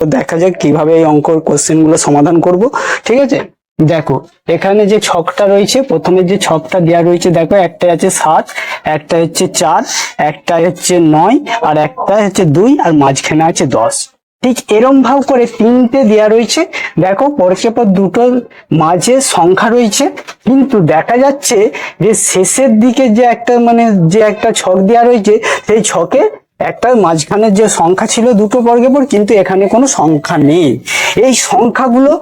তো দেখা যাক কিভাবে এই অঙ্কর কোশ্চেন গুলো সমাধান করব। ঠিক আছে, দেখো এখানে যে ছকটা রয়েছে, প্রথমে যে ছকটা দেওয়া রয়েছে দেখো, একটা আছে 7, একটা হচ্ছে 4, একটা হচ্ছে 9, আর একটা হচ্ছে 2, আর মাঝখানে আছে 10। ঠিক এরম ভাব করে তিনটে দেওয়া রয়েছে। দেখো পরকে পর দুটোর মাঝে সংখ্যা রয়েছে, কিন্তু দেখা যাচ্ছে যে শেষের দিকে যে একটা মানে যে একটা ছক দেওয়া রয়েছে, সেই ছকে একটা মাঝখানে যে সংখ্যা ছিল দুটো বর্গে পর, কিন্তু এখানে কোনো সংখ্যা নেই। এই সংখ্যাগুলো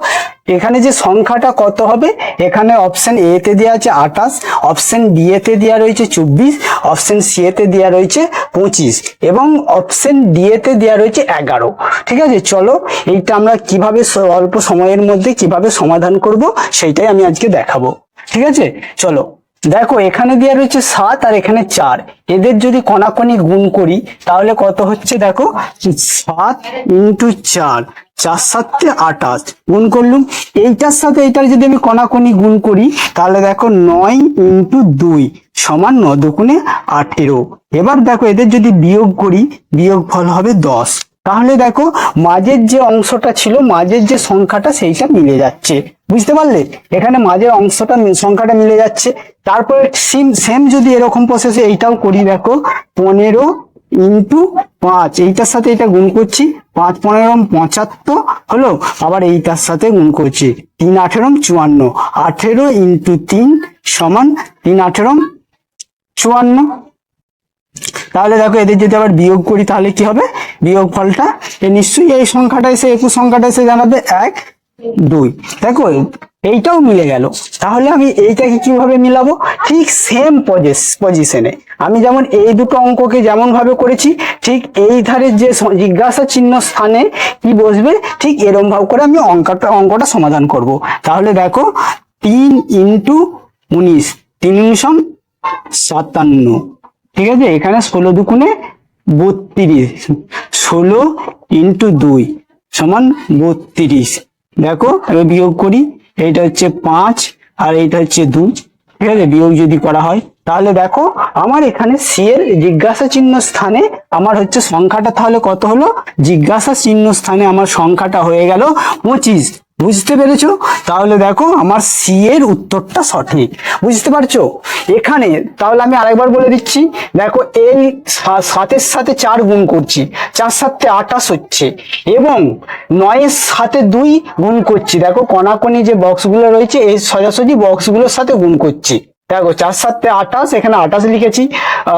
এখানে যে সংখ্যাটা কত হবে, এখানে অপশন এ তে দেওয়া আছে 28, অপশন বি তে দেওয়া রয়েছে 24, অপশন সি তে দেওয়া রয়েছে 25, এবং অপশন ডি তে দেওয়া রয়েছে 11। ঠিক আছে, চলো এইটা আমরা কিভাবে অল্প সময়ের মধ্যে কিভাবে সমাধান করব সেইটাই আমি আজকে দেখাবো। ঠিক আছে, চলো দেখো এখানে দেওয়া রয়েছে 7 আর এখানে 4, এদের যদি কণাকণি গুণ করি তাহলে কত হচ্ছে, দেখো 7 ইন্টু 4, 4 7 28 গুণ করলুম। এইটার সাথে এইটার যদি আমি কণাকণি গুণ করি তাহলে দেখো 9 ইন্টু 2 সমান 9 দুগুণে 18। এবার দেখো এদের যদি বিয়োগ করি, বিয়োগ ফল হবে 10। তাহলে দেখো মাঝের যে অংশটা ছিল, মাঝের যে সংখ্যাটা সেইটা মিলে যাচ্ছে। বুঝতে পারলে, এখানে মাঝের অংশটা সংখ্যাটা মিলে যাচ্ছে। তারপরে সেম যদি এরকম প্রসেসে এইটাও করি, দেখো 15 ইন্টু 5, এইটার সাথে এটা গুণ করছি, 5 15 75 হলো, আবার এইটার সাথে গুণ করছি 3 18 54, 18 ইন্টু 3 সমান 3 18 54। তাহলে দেখো এদের যদি আবার বিয়োগ করি তাহলে কি হবে, বিয়োগ ফলটা নিশ্চয়ই এই সংখ্যাটা এসে একুশ সংখ্যাটা এসে জানাবে 1 2। দেখো এইটাও মিলে গেল। তাহলে আমি এইটাকে কিভাবে মিলাবো, ঠিক সেম পজিশনে আমি যেমন এই দুটো অঙ্ককে যেমন ভাবে করেছি, ঠিক এই ধারের যে জিজ্ঞাসা চিহ্ন স্থানে কি বসবে, ঠিক এরকম ভাবে করে আমি অঙ্কটা সমাধান করব। তাহলে দেখো 3 ইন্টু 19, 3 19 57। ঠিক আছে, এখানে 16 দুগুণে 32, 16 ইন্টু 2 সমান 32। দেখো আমি বিয়োগ করি, এইটা হচ্ছে 5 আর এইটা হচ্ছে 2। ঠিক আছে, বিয়োগ যদি করা হয় তাহলে দেখো আমার এখানে সি এর জিজ্ঞাসা চিহ্ন স্থানে আমার হচ্ছে সংখ্যাটা তাহলে কত হলো, জিজ্ঞাসা চিহ্ন স্থানে আমার সংখ্যাটা হয়ে গেল 25। বুঝতে পেরেছো? তাহলে দেখো আমার সি এর উত্তরটা সঠিক। বুঝতে পারছো? এখানে তাহলে আমি আরেকবার বলে দিচ্ছি, দেখো এই 7-এর সাথে 4 গুণ করছি, 4 7 28 হচ্ছে, এবং 9-এর সাথে 2 গুণ করছি। দেখো কণাকণি যে বক্সগুলো রয়েছে এই সোজাসুজি বক্সগুলোর সাথে গুণ করছি। দেখো 4 7 28, এখানে 28 লিখেছি,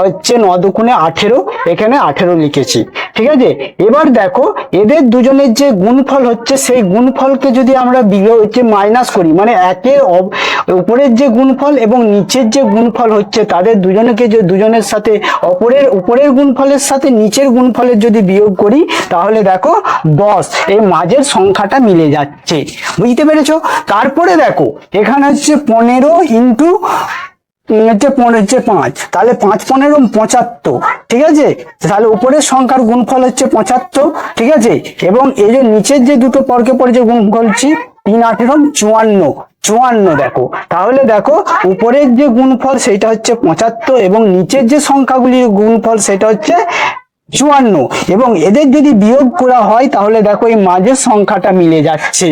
হচ্ছে 9 দুগুণে 18, এখানে 18 লিখেছি। ঠিক আছে, এবার দেখো এদের দুজনের যে গুণফল হচ্ছে, সেই গুণফলকে যদি আমরা মাইনাস করি, মানে একের উপরের যে গুণফল এবং নিচের যে গুণফল হচ্ছে তাদের দুজনকে যে দুজনের সাথে উপরের গুণফলের সাথে নিচের গুণফলের যদি বিয়োগ করি তাহলে দেখো 10, এই মাঝের সংখ্যাটা মিলে যাচ্ছে। বুঝতে পেরেছো? তারপরে দেখো এখানে হচ্ছে 15 ইন্টু 5, তাহলে 5 15 75। ঠিক আছে, তাহলে উপরের সংখ্যার গুণফল হচ্ছে 75। ঠিক আছে, এবং এই যে নিচের যে দুটো পরকে পরে যে গুণ করছি 3 18 54। দেখো তাহলে দেখো উপরের যে গুণফল সেটা হচ্ছে 75 এবং নিচের যে সংখ্যাগুলির গুণফল সেটা হচ্ছে 54, এবং এদের যদি বিয়োগ করা হয় তাহলে দেখো এই মাঝের সংখ্যাটা মিলে যাচ্ছে।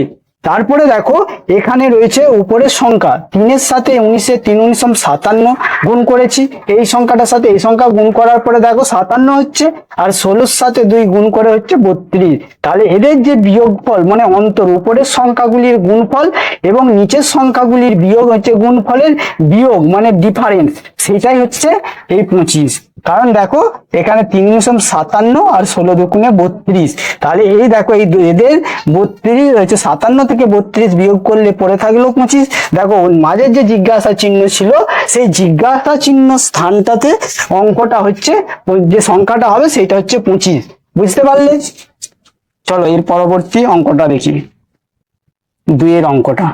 তারপরে দেখো এখানে রয়েছে উপরের সংখ্যা 3-এর সাথে 19, 3 19 57 গুণ করেছি, এই সংখ্যাটার সাথে এই সংখ্যা গুণ করার পরে দেখো 57 হচ্ছে, আর 16-এর সাথে 2 গুণ করে হচ্ছে 32। তাহলে এদের যে বিয়োগফল মানে অন্তর, উপরের সংখ্যাগুলির গুণফল এবং নিচের সংখ্যাগুলির বিয়োগ হচ্ছে গুণফলের বিয়োগ মানে ডিফারেন্স, সেটাই হচ্ছে এই 25। কারণ দেখো এখানে 3 57 আর 16 দুগুণে 32। তাহলে এই দেখো এই এদের 32 হচ্ছে, 57 থেকে 32 বিয়োগ করলে পড়ে থাকলো 25। দেখো মাঝের যে জিজ্ঞাসা চিহ্ন ছিল সেই জিজ্ঞাসা চিহ্ন স্থানটাতে অঙ্কটা হচ্ছে, যে সংখ্যাটা হবে সেটা হচ্ছে 25। বুঝতে পারলে? চলো এর পরবর্তী অঙ্কটা দেখি, 2-এর অঙ্কটা।